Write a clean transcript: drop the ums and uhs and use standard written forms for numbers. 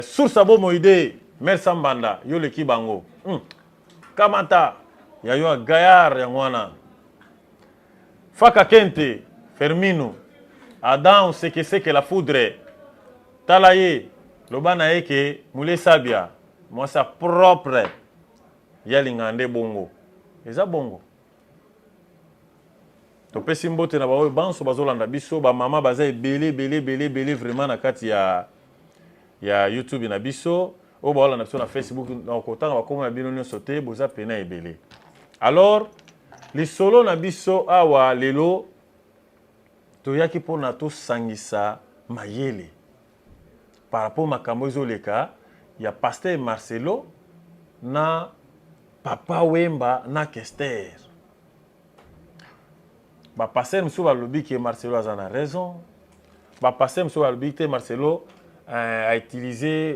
Source abo moide Mel Sambanda yo leki bango. Kamata ya yo Gayar ya ngwana. Faka Kente Fermino Adam seke la foudre. Talaye lobana eke Moulé Sabia moi sa propre ya lingande bongo. Eza bongo. Topesi mbote na baoyo banso bazolanda biso ba mama baza belé vraiment na kati ya YouTube na biso o ba na biso na Facebook na kotanga ba koma bino nyonso te boza pena ebele. Alors les solo na biso awa lelo toyaki pona to sangisa mayele par rapport makambo ezoleka ya pasteur Marcelo na papa Wemba na Kester. Ba pasteur mso ba lobi que Marcelo a raison. Ba pasteur mso ba lobi que Marcelo a utilisé